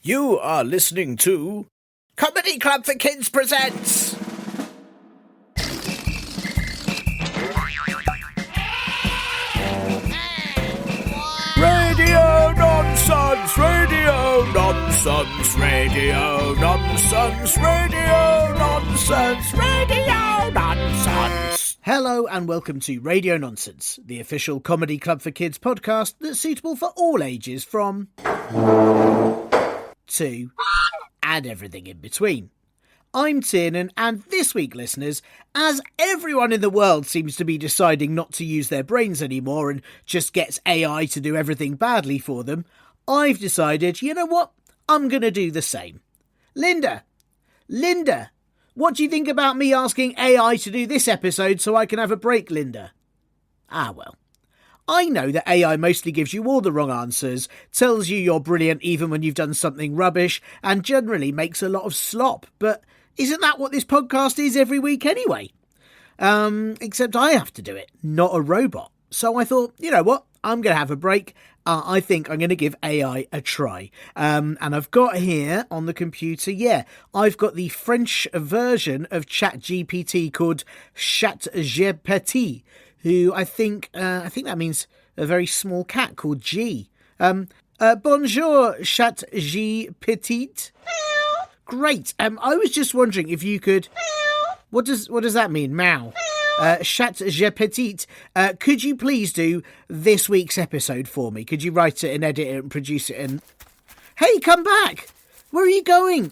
You are listening to Comedy Club for Kids presents Radio Nonsense, Radio Nonsense, Radio Nonsense, Radio Nonsense, Radio Nonsense. Hello and welcome to Radio Nonsense, the official Comedy Club for Kids podcast that's suitable for all ages from 2 and everything in between. I'm Tiernan, and this week, listeners, as everyone in the world seems to be deciding not to use their brains anymore and just gets AI to do everything badly for them, I've decided, you know what, I'm going to do the same. Linda, what do you think about me asking AI to do this episode so I can have a break, Linda? Well. I know that AI mostly gives you all the wrong answers, tells you you're brilliant even when you've done something rubbish, and generally makes a lot of slop, but isn't that what this podcast is every week anyway? Except I have to do it, not a robot. So I thought, you know what, I'm going to have a break. I think I'm going to give AI a try. And I've got here on the computer, I've got the French version of ChatGPT called ChatGPT, who I think that means a very small cat called G. Bonjour, Chat G Petite. Great. I was just wondering if you could. What does that mean? Meow. Chat G Petite. Could you please do this week's episode for me? Could you write it and edit it and produce it? And hey, come back. Where are you going?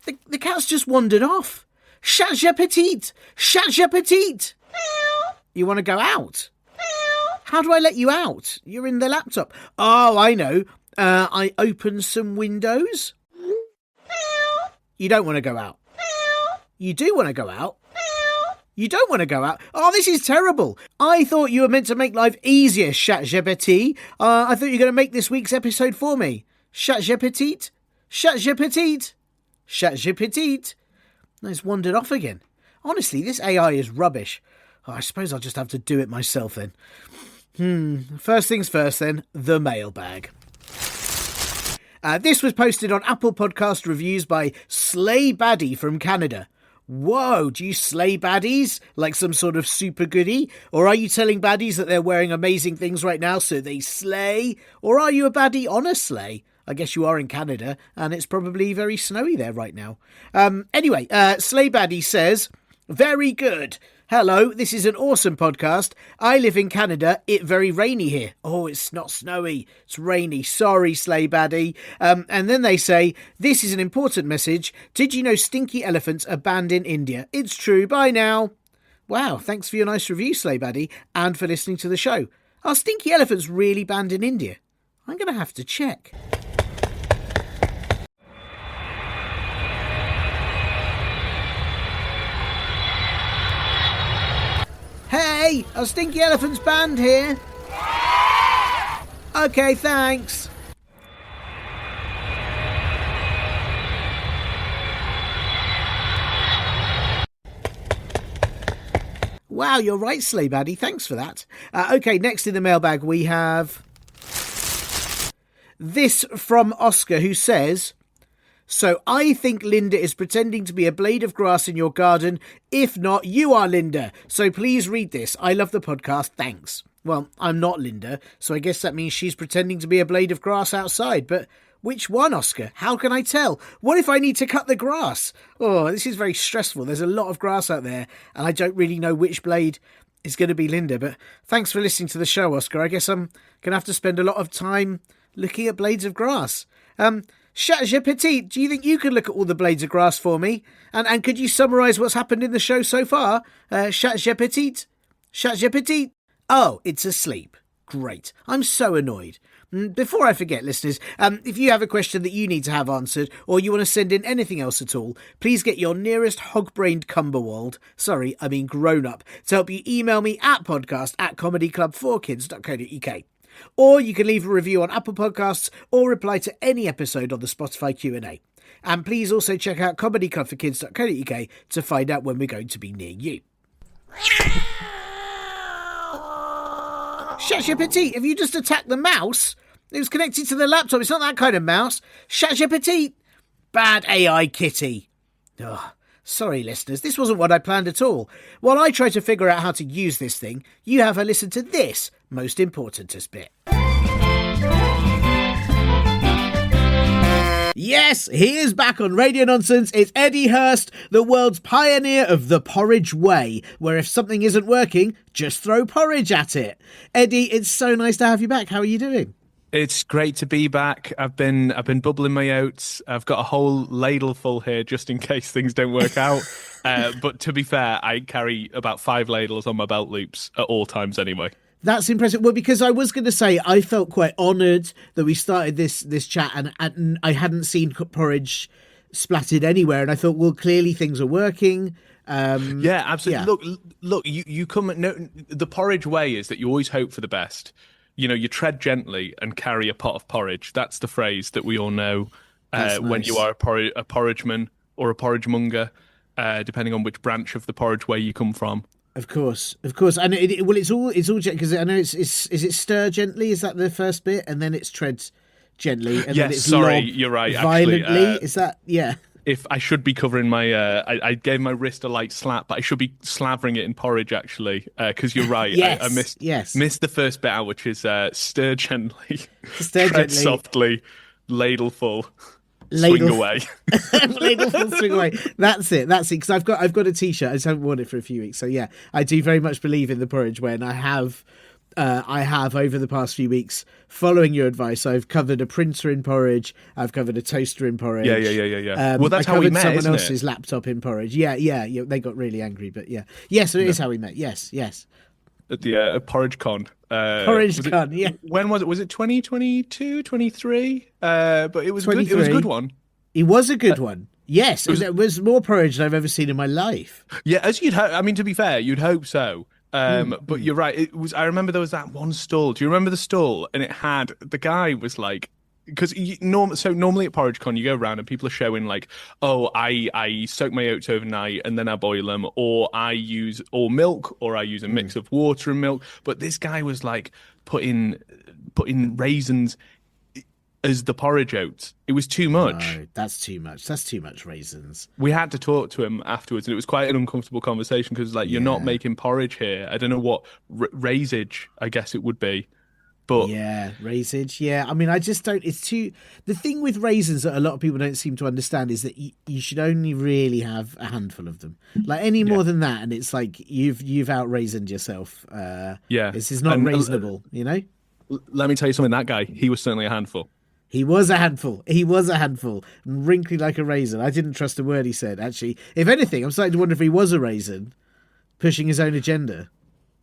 The cat's just wandered off. Chat G Petite. Chat G Petite. You want to go out? How do I let you out? You're in the laptop. Oh, I know. I open some windows. You don't want to go out. You do want to go out. You don't want to go out. Oh, this is terrible. I thought you were meant to make life easier, ChatGPT. I thought you were going to make this week's episode for me. ChatGPT. ChatGPT. ChatGPT. It's wandered off again. Honestly, this AI is rubbish. I suppose I'll just have to do it myself then. First things first then, the mailbag. This was posted on Apple Podcast Reviews by Slay Baddie from Canada. Whoa, do you slay baddies like some sort of super goodie? Or are you telling baddies that they're wearing amazing things right now so they slay? Or are you a baddie on a sleigh? I guess you are in Canada and it's probably very snowy there right now. Anyway, Slay Baddie says, very good. Hello, this is an awesome podcast. I live in Canada. It's very rainy here. Oh, it's not snowy. It's rainy. Sorry, Slay Baddie. And then they say, this is an important message. Did you know stinky elephants are banned in India? It's true. Bye now. Wow, thanks for your nice review, Slay Baddie, and for listening to the show. Are stinky elephants really banned in India? I'm going to have to check. Hey, are stinky elephants banned here? Okay, thanks. Wow, you're right, Slay Baddie. Thanks for that. Okay, next in the mailbag we have this from Oscar, who says, so I think Linda is pretending to be a blade of grass in your garden. If not, you are Linda. So please read this. I love the podcast. Thanks. Well, I'm not Linda, so I guess that means she's pretending to be a blade of grass outside. But which one, Oscar? How can I tell? What if I need to cut the grass? Oh, this is very stressful. There's a lot of grass out there, and I don't really know which blade is going to be Linda. But thanks for listening to the show, Oscar. I guess I'm going to have to spend a lot of time looking at blades of grass. ChatGPT, do you think you could look at all the blades of grass for me? And could you summarise what's happened in the show so far? ChatGPT? Oh, it's asleep. Great. I'm so annoyed. Before I forget, listeners, if you have a question that you need to have answered, or you want to send in anything else at all, please get your nearest hog-brained cumberwald, grown-up, to help you email me at podcast@comedyclub4kids.co.uk. Or you can leave a review on Apple Podcasts or reply to any episode on the Spotify Q&A. And please also check out comedyclubforkids.co.uk to find out when we're going to be near you. ChatGPT, have you just attacked the mouse? It was connected to the laptop. It's not that kind of mouse. Chacha petite. Bad AI kitty. Ugh. Sorry, listeners, this wasn't what I planned at all. While I try to figure out how to use this thing, you have a listen to this most importantest bit. Yes, he is back on Radio Nonsense. It's Edy Hurst, the world's pioneer of the porridge way, where if something isn't working, just throw porridge at it. Edy, it's so nice to have you back. How are you doing? It's great to be back. I've been bubbling my oats. I've got a whole ladle full here just in case things don't work out. But to be fair, I carry about 5 ladles on my belt loops at all times anyway. That's impressive. Well, because I was going to say, I felt quite honoured that we started this chat and I hadn't seen porridge splattered anywhere. And I thought, well, clearly things are working. Yeah, absolutely. Yeah. Look, you come. No, the porridge way is that you always hope for the best. You know, you tread gently and carry a pot of porridge. That's the phrase that we all know when nice. You are a porridgeman or a porridge monger, depending on which branch of the porridge way you come from. Of course, and it's all because I know is it stir gently? Is that the first bit, and then it's tread gently, and then it's you're right. Violently, actually, is that yeah? If I should be covering my, I gave my wrist a light slap, but I should be slavering it in porridge actually, because you're right. Yes, I missed the first bit out, which is stir gently, tread softly, ladleful. Swing away. Ladleful, swing away. That's it. Because I've got a T-shirt. I just haven't worn it for a few weeks. So yeah, I do very much believe in the porridge way, and I have over the past few weeks, following your advice, I've covered a printer in porridge. I've covered a toaster in porridge. Yeah. Well, that's how we met. Someone else's laptop in porridge. Yeah. They got really angry, but yeah. Yes, it is how we met. Yes. At the Porridge Con. Yeah. When was it? Was it 2022, 23? But it was 23. Good. It was a good one. It was a good one. Yes, it was more porridge than I've ever seen in my life. Yeah, as you'd hope. I mean, to be fair, you'd hope so. But you're right. It was. I remember there was that one stall. Do you remember the stall? And it had the guy was like, because normally at PorridgeCon you go around and people are showing like, oh, I soak my oats overnight and then I boil them, or I use all milk, or I use a mix of water and milk. But this guy was like putting raisins as the porridge oats. It was too much. No, that's too much. That's too much raisins. We had to talk to him afterwards, and it was quite an uncomfortable conversation because like, you're not making porridge here. I don't know what raisage, I guess it would be. But yeah, raisage. Yeah, I mean, I just don't. It's too. The thing with raisins that a lot of people don't seem to understand is that you should only really have a handful of them. Like any more than that, and it's like you've out raisined yourself. This is not reasonable. You know. Let me tell you something. That guy, he was certainly a handful. He was a handful. Wrinkly like a raisin. I didn't trust a word he said. Actually, if anything, I'm starting to wonder if he was a raisin, pushing his own agenda.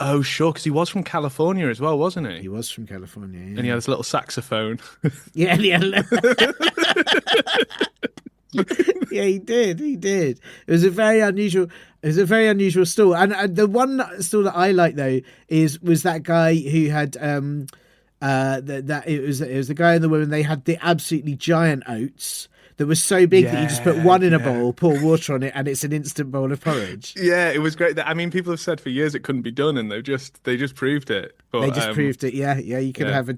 Oh, sure, because he was from California as well, wasn't he? He was from California, yeah. And he had this little saxophone. Yeah. Yeah, he did. It was a very unusual stall. And the one stall that I like though was that guy who had it was the guy and the woman. They had the absolutely giant oats that was so big that you just put one in a bowl, pour water on it, and it's an instant bowl of porridge. Yeah, it was great. I mean, people have said for years it couldn't be done, and they just proved it. But, they just proved it. Yeah. You could have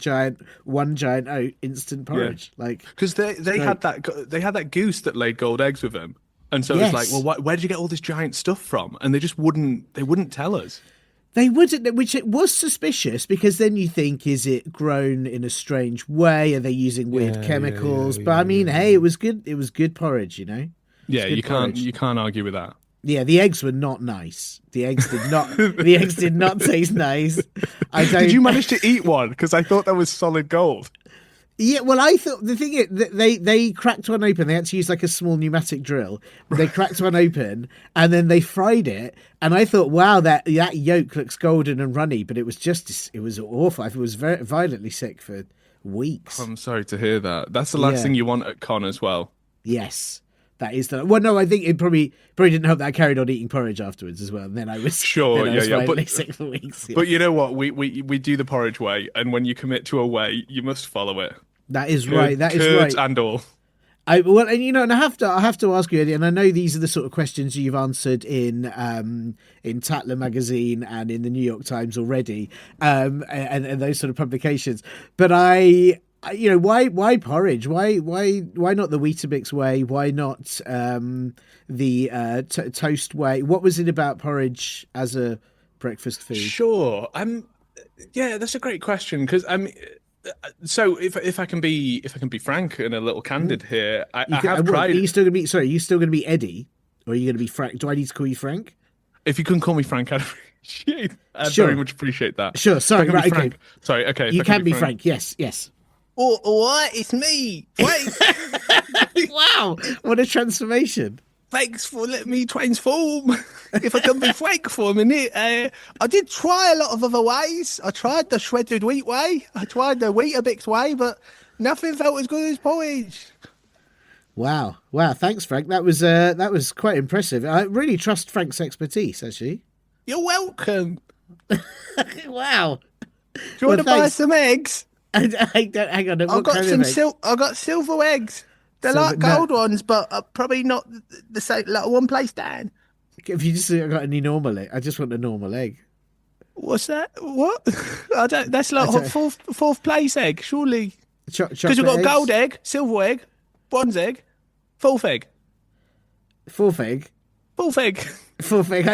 one giant oat instant porridge, like because they had that goose that laid gold eggs with them, and so it's like, well, where did you get all this giant stuff from? And they just wouldn't tell us. They wouldn't, which it was suspicious because then you think, is it grown in a strange way? Are they using weird chemicals? But I mean, hey, it was good. It was good porridge, you know. Yeah, you can't argue with that. Yeah, the eggs were not nice. The eggs did not taste nice. Did you manage to eat one? Because I thought that was solid gold. Yeah, well, I thought the thing is they cracked one open. They had to use like a small pneumatic drill. They cracked one open and then they fried it. And I thought, wow, that yolk looks golden and runny, but it was awful. I was very violently sick for weeks. I'm sorry to hear that. That's the last thing you want at con as well. Yes. That is the well. No, I think it probably didn't help that I carried on eating porridge afterwards as well. And then I was violently sick for weeks. Yeah. But you know what? We do the porridge way, and when you commit to a way, you must follow it. That is right. That is right. And all. And I have to ask you, Edy, and I know these are the sort of questions you've answered in Tatler magazine and in the New York Times already, and those sort of publications. But I why porridge? Why not the Weetabix way? Why not the toast way? What was it about porridge as a breakfast food? Sure. Yeah, that's a great question because so if I can be frank and a little candid here, I have Are tried. you still gonna be? Sorry, are you still gonna be Eddie, or are you gonna be Frank? Do I need to call you Frank? If you can call me Frank, I'd Sure. very much appreciate that. Sure. Sorry. If I can be Right. Okay. Frank. Sorry. Okay. If You I can can be Frank. Yes. Yes. Oh, what? It's me. Wait. Wow. What a transformation. Thanks for letting me transform. If I can be frank for a minute, I did try a lot of other ways. I tried the shredded wheat way. I tried the Weetabix way, but nothing felt as good as porridge. Wow. Wow. Thanks, Frank. That was quite impressive. I really trust Frank's expertise, actually. You're welcome. Wow. Do you want to buy thanks. some eggs? I don't, hang on. I What got kind some of egg? I got silver eggs. They're Silver- like no. gold ones, but probably not the same. Like one place down. If you just got any normal egg, I just want a normal egg. What's that? What? I don't. That's like I don't- fourth place egg, surely. Because we've Chocolate got eggs? gold egg, silver egg, bronze egg, fourth egg, Fourth egg. fourth egg, Fourth egg.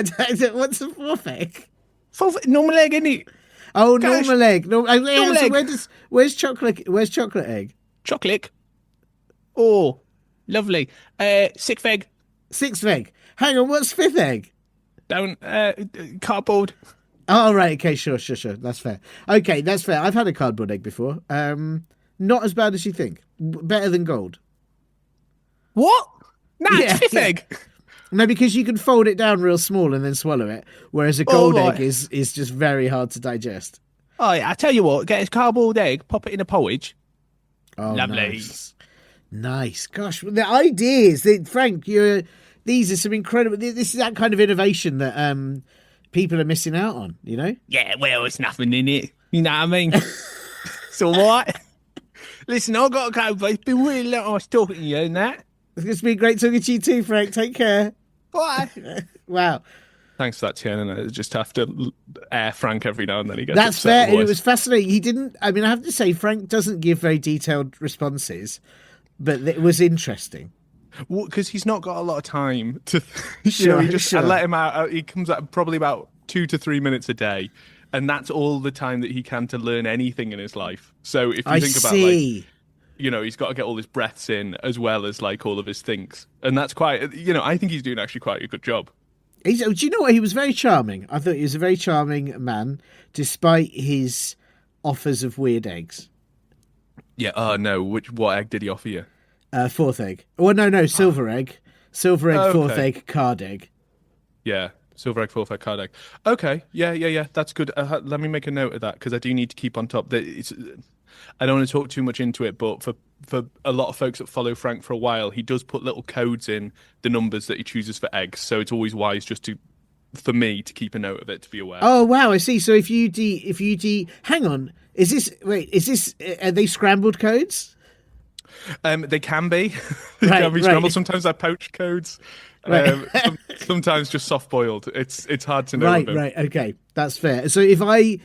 What's the fourth egg? fourth normal egg, innit? Oh, Gosh. normal egg. Normal egg. Where's chocolate egg? Chocolate. Oh, lovely. Sixth egg. Sixth egg. Hang on, what's fifth egg? Don't cardboard. Oh, right. Okay, sure. That's fair. Okay, that's fair. I've had a cardboard egg before. Not as bad as you think. Better than gold. What? No, Yeah, it's fifth yeah. egg. No, because you can fold it down real small and then swallow it, whereas a gold right. egg is just very hard to digest. Oh, yeah, I tell you what, get a cardboard egg, pop it in a porridge. Oh, Lovely. Nice. Gosh, the ideas, Frank. These are some incredible. This is that kind of innovation that people are missing out on. You know. Yeah, well, it's nothing in it. You know what I mean? It's all right. Listen, I've got to go, but it's been really nice talking to you and that. It's been great talking to you too, Frank. Take care. Bye. Wow. Thanks for that, Tiernan. I just have to air Frank every now and then. He gets That's upset fair. And it otherwise. was fascinating. He didn't. I mean, I have to say, Frank doesn't give very detailed responses, but it was interesting. Because he's not got a lot of time to. Sure, I let him out. He comes out probably about 2 to 3 minutes a day, and that's all the time that he can to learn anything in his life. So if you think about like, he's got to get all his breaths in as well as like all of his thinks, and that's quite. I think he's doing actually quite a good job. Do you know what? He was very charming. I thought he was a very charming man, despite his offers of weird eggs. Yeah. Oh no. What egg did he offer you? Fourth egg. Oh no, silver egg. Silver egg, fourth okay. egg, card egg. Yeah. Silver egg, fourth egg, card egg. Okay. Yeah. That's good. Let me make a note of that because I do need to keep on top. I don't want to talk too much into it, but for a lot of folks that follow Frank for a while, he does put little codes in the numbers that he chooses for eggs. So it's always wise for me to keep a note of it to be aware. Oh wow, I see. So if you hang on, are they scrambled codes? They can be. Right, can be right. scrambled. Sometimes they're poached codes. Right. Sometimes just soft boiled. It's hard to know. Right. Okay, that's fair. So if I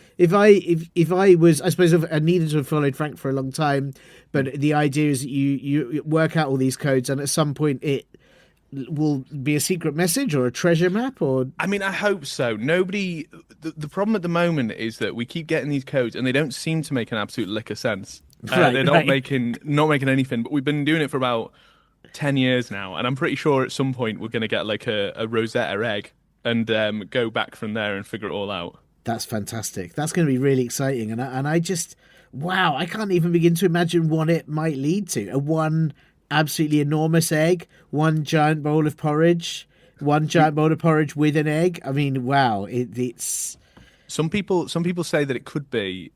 was, I suppose I needed to have followed Frank for a long time, but the idea is that you work out all these codes, and at some point it will be a secret message or a treasure map, or I mean, I hope so. Nobody. The problem at the moment is that we keep getting these codes, and they don't seem to make an absolute lick of sense. They're not making anything. But we've been doing it for about 10 years now, and I'm pretty sure at some point we're going to get like a Rosetta egg and go back from there and figure it all out. That's fantastic. That's going to be really exciting, and I just wow, I can't even begin to imagine what it might lead to. One absolutely enormous egg, one giant bowl of porridge, one giant bowl of porridge with an egg. I mean, wow, it's. Some people say that it could be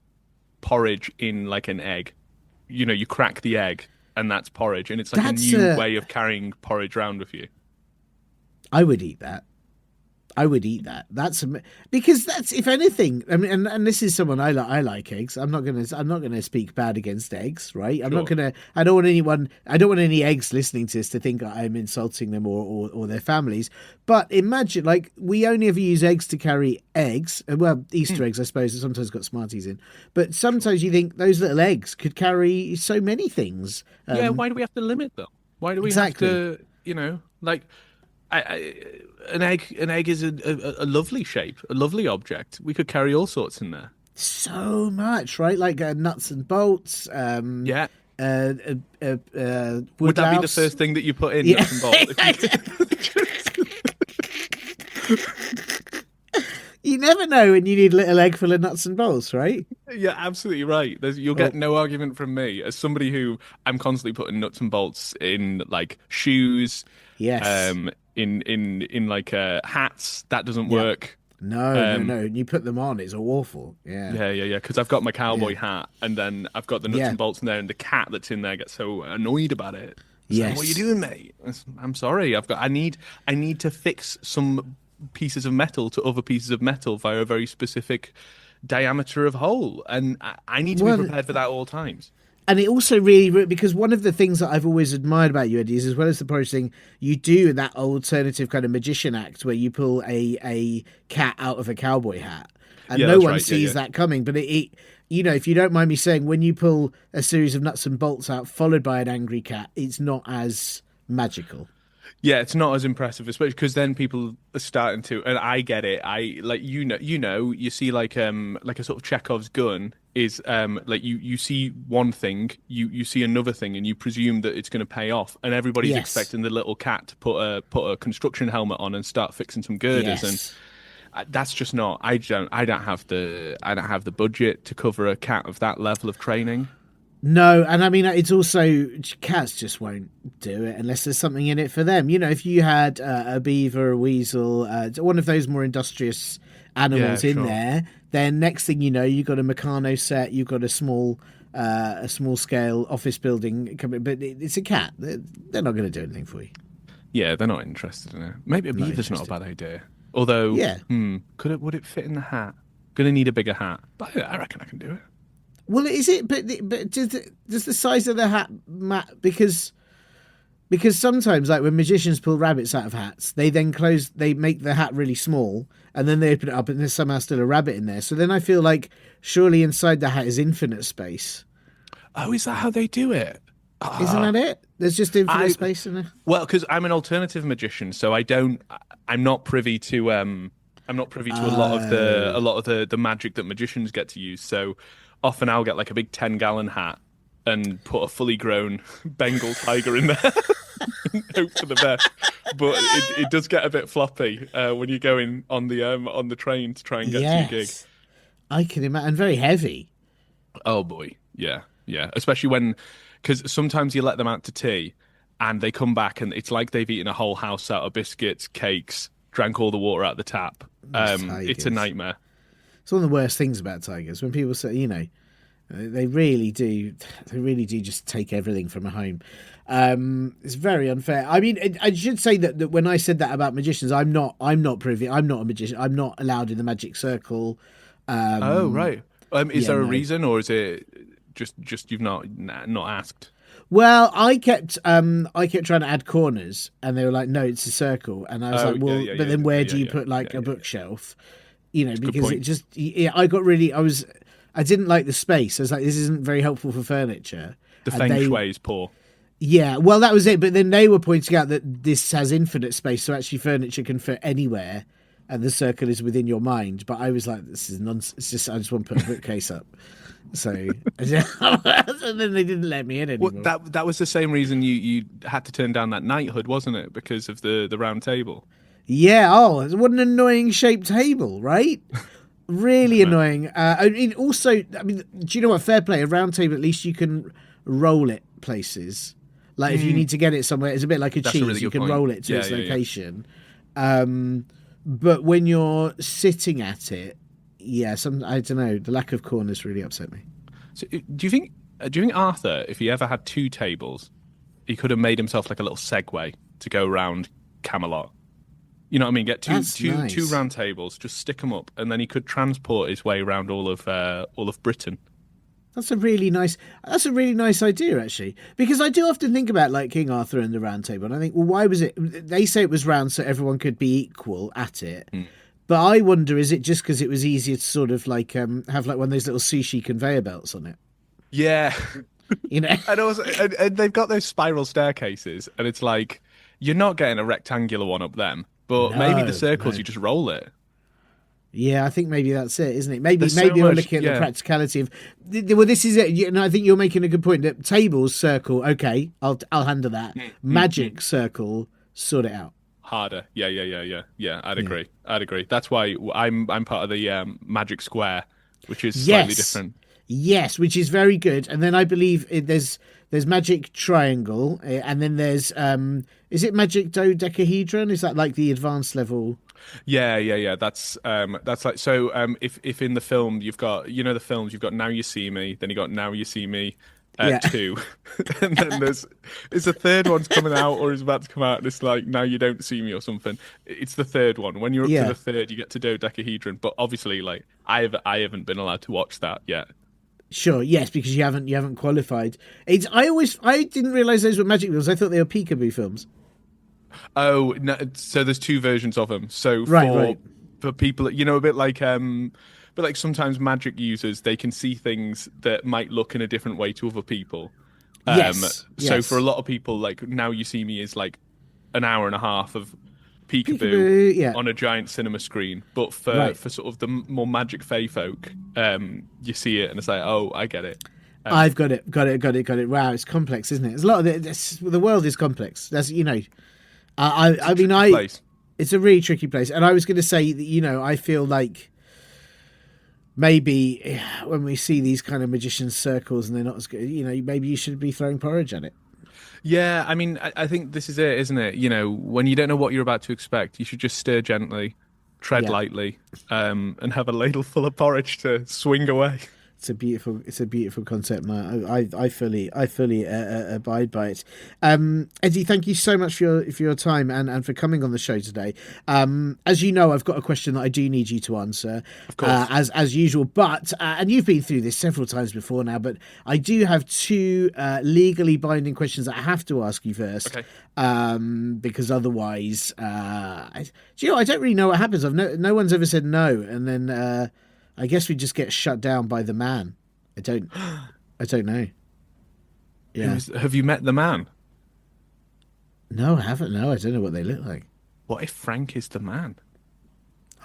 porridge in like an egg. You crack the egg and that's porridge, and it's like a new way of carrying porridge around with you. I would eat that. I would eat that. Because that's, if anything, I mean, and this is someone I like. I like eggs. I'm not gonna speak bad against eggs, right? I'm not Sure. gonna. I don't want anyone. I don't want any eggs listening to this to think I'm insulting them or their families. But imagine, like, we only ever use eggs to carry eggs. Well, Easter eggs, I suppose. Have sometimes got Smarties in, but sometimes you think those little eggs could carry so many things. Yeah, why do we have to limit them? Why do we Exactly. have to, like, an egg is a lovely shape, a lovely object. We could carry all sorts in there. So much, right? Like nuts and bolts. Yeah. Uh, Would that be the woodlouse. first thing that you put in, Yeah. nuts and bolts? You never know when you need a little egg full of nuts and bolts, right? You're absolutely right. You'll get no argument from me as somebody who I'm constantly putting nuts and bolts in, like shoes, Yes. in like hats. That doesn't Yeah. work. No. You put them on, it's awful. Yeah. Yeah. Because I've got my cowboy hat, and then I've got the nuts Yeah. and bolts in there, and the cat that's in there gets so annoyed about it. It's like, Yes. what are you doing, mate? I'm sorry. I need to fix some pieces of metal to other pieces of metal via a very specific diameter of hole, and I need to be Well, prepared for that at all times. and it also really, because one of the things that I've always admired about you, Eddie, is as well as the porridge thing, you do that alternative kind of magician act where you pull a cat out of a cowboy hat, and Yeah, no that's one right. sees Yeah. that coming. But it, if you don't mind me saying, when you pull a series of nuts and bolts out followed by an angry cat, it's not as magical. Yeah, it's not as impressive, especially because then people are starting to, and I get it. I like you see like a sort of Chekhov's gun is like you see one thing, you see another thing, and you presume that it's going to pay off, and everybody's Yes. expecting the little cat to put a construction helmet on and start fixing some girders, and Yes. that's just not. I don't have the budget to cover a cat of that level of training. No, and I mean, it's also, cats just won't do it unless there's something in it for them. If you had a beaver, a weasel, one of those more industrious animals Yeah, in sure. there, then next thing you know, you've got a Meccano set, you've got a small scale office building coming, but it's a cat. They're not going to do anything for you. Yeah, they're not interested in it. Maybe a Not beaver's not a interested. bad idea. Although, Yeah. would it fit in the hat? Gonna need a bigger hat, but I reckon I can do it. Well, is it? But does the size of the hat matter? Because sometimes, like when magicians pull rabbits out of hats, they then they make the hat really small, and then they open it up, and there's somehow still a rabbit in there. So then I feel like surely inside the hat is infinite space. Oh, is that how they do it? Isn't that it? There's just infinite space in there. Well, because I'm an alternative magician, so I'm not privy to a lot of the magic that magicians get to use. So often I'll get like a big 10-gallon hat and put a fully grown Bengal tiger in there. Hope for the best, but it does get a bit floppy when you're going on the train to try and get to your gig. I can imagine, and very heavy. Oh boy, yeah, especially because sometimes you let them out to tea and they come back and it's like they've eaten a whole house out of biscuits, cakes, drank all the water out the tap. It's a nightmare. It's one of the worst things about tigers when people say, they really do just take everything from a home. It's very unfair. I mean, I should say that when I said that about magicians, I'm not privy. I'm not a magician. I'm not allowed in the magic circle. Oh right. Is there a no. reason, or is it just you've not asked? Well, I kept trying to add corners, and they were like, "No, it's a circle." And I was Oh, like, "Well, yeah, but then where do you put like a bookshelf?" Because it just, I got really, I didn't like the space. I was like, "This isn't very helpful for furniture." The And feng shui is poor. Yeah, well, that was it. But then they were pointing out that this has infinite space, so actually furniture can fit anywhere, and the circle is within your mind. But I was like, this is nonsense. It's just, I just want to put a bookcase up. So, and then they didn't let me in anymore. Well, that was the same reason you had to turn down that knighthood, wasn't it? Because of the round table. Yeah. Oh, what an annoying shaped table, right? Really annoying. I mean, also, do you know what? Fair play. A round table, at least you can roll it places. Like if you need to get it somewhere, it's a bit like a That's a cheese. really You good can point. roll it to Yeah, its yeah, yeah. location. But when you're sitting at it, yeah, I don't know. The lack of corners really upset me. So, do you think Arthur, if he ever had two tables, he could have made himself like a little Segway to go around Camelot? You know what I mean? Get That's two nice. round tables, just stick them up, and then he could transport his way around all of Britain. That's a really nice idea, actually. Because I do often think about like King Arthur and the Round Table, and I think, well, why was it? They say it was round so everyone could be equal at it. Mm. But I wonder, is it just because it was easier to sort of like have like one of those little sushi conveyor belts on it? Yeah, You know? and also, and they've got those spiral staircases, and it's like you're not getting a rectangular one up them, but maybe the No, circles no. you just roll it. Yeah, I think maybe that's it, isn't it? Maybe There's so we're much, looking at the yeah. practicality of. Well, this is it. And I think you're making a good point. That tables circle, okay, I'll handle that. Magic circle, sort it out. Harder. Yeah. I'd Yeah. agree. I'd agree. That's why I'm part of the Magic Square, which is slightly Yes, different. yes, which is very good. And then I believe there's magic triangle, and then there's is it magic dodecahedron? Is that like the advanced level? Yeah. That's like so. If in the film you've got the films you've got Now You See Me, then you got Now You See Me. Yeah. Two, and then it's a third one's coming out or is about to come out, and it's like Now You Don't See Me or something. It's the third one. When you're up to Yeah. the third, you get to dodecahedron. But obviously, like I haven't been allowed to watch that yet. Sure, yes, because you haven't qualified. I didn't realize those were magic films. I thought they were peekaboo films. Oh, no, so there's two versions of them. So Right, right. for people, a bit like but like sometimes magic users they can see things that might look in a different way to other people. Yes, So yes. for a lot of people, like Now You See Me is like an hour and a half of peekaboo Peekaboo, yeah. on a giant cinema screen. But for Right. sort of the more magic fae folk, you see it and it's like, oh, I get it. I've got it, got it, got it, got it. Wow, it's complex, isn't it? There's a lot of it. The world is complex. That's I mean, Place. it's a really tricky place. And I was going to say that I feel like maybe when we see these kind of magicians circles and they're not as good, maybe you should be throwing porridge at it. Yeah, I mean, I think this is it, isn't it? When you don't know what you're about to expect, you should just stir gently, tread Yeah. lightly, and have a ladle full of porridge to swing away. It's a beautiful concept, man. I fully abide by it. Eddie, thank you so much for your time and for coming on the show today. As you know, I've got a question that I do need you to answer, Of course. as usual. But and you've been through this several times before now, but I do have two legally binding questions that I have to ask you first. Okay. Because otherwise, do you know? I don't really know what happens. No one's ever said no, and then. I guess we just get shut down by the man. I don't know. Yeah. Have you met the man? No, I haven't. No, I don't know what they look like. What if Frank is the man?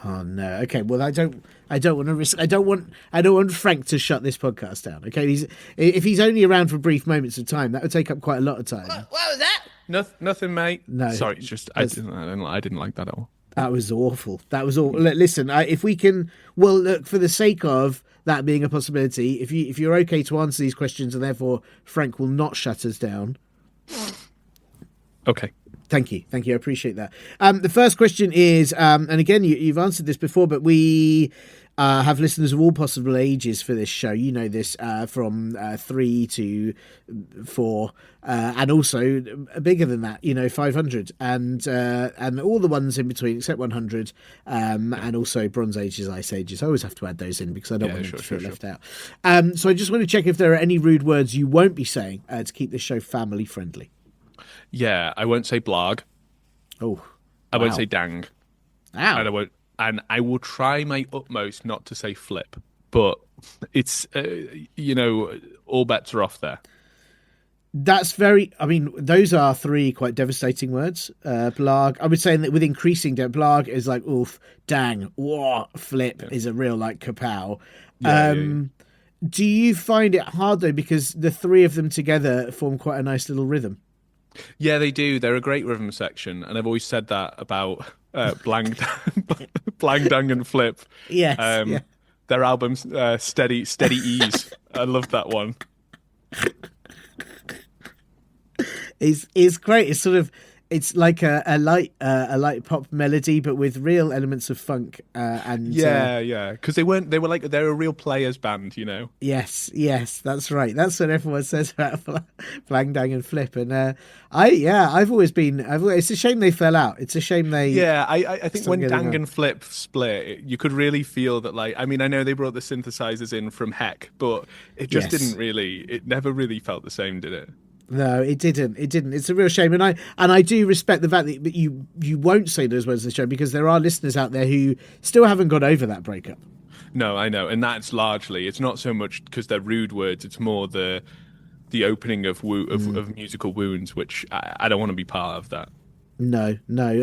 Oh no. Okay. Well, I don't want to risk. I don't want Frank to shut this podcast down. Okay. If he's only around for brief moments of time, that would take up quite a lot of time. What was that? Nothing, mate. No. Sorry, it's just I didn't like that at all. That was awful. That was all. Listen, if we can, well, look, for the sake of that being a possibility, if you're okay to answer these questions, and therefore Frank will not shut us down. Okay. Thank you. I appreciate that. The first question is, and again, you've answered this before, but we have listeners of all possible ages for this show. You know this, from 3 to 4, and also bigger than that. 500, and all the ones in between, except 100, and also Bronze Ages, Ice Ages. I always have to add those in because I don't want them to feel left out. So I just want to check if there are any rude words you won't be saying to keep this show family friendly. Yeah, I won't say blag. Oh, I won't wow. say dang. Ow. And I will try my utmost not to say flip, but it's all bets are off there. That's I mean, those are 3 quite devastating words. Blag. I would say that with increasing blag is like oof, dang, whoa, flip is a real like kapow. Yeah. Do you find it hard though because the 3 of them together form quite a nice little rhythm? Yeah, they do. They're a great rhythm section, and I've always said that about Blang, Blang, Dang, and Flip. Yes. Yeah. Their albums, Steady Ease. I love that one. It's great. It's sort of It's like a light pop melody, but with real elements of funk. And Yeah, because they weren't. They were like they're a real players band, you know. yes, that's right. That's what everyone says about Flang Dang and Flip. And I've always been. It's a shame they fell out. It's a shame they. Yeah, I think when Dang on. and Flip split, you could really feel that. Like, I mean, I know they brought the synthesizers in from Heck, but it just didn't really. It never really felt the same, did it? No, it didn't. It didn't. It's a real shame, and I do respect the fact that you won't say those words in the show, because there are listeners out there who still haven't got over that breakup. No, I know, and that's largely. It's not so much because they're rude words. It's more the opening of musical wounds, which I don't want to be part of that. No,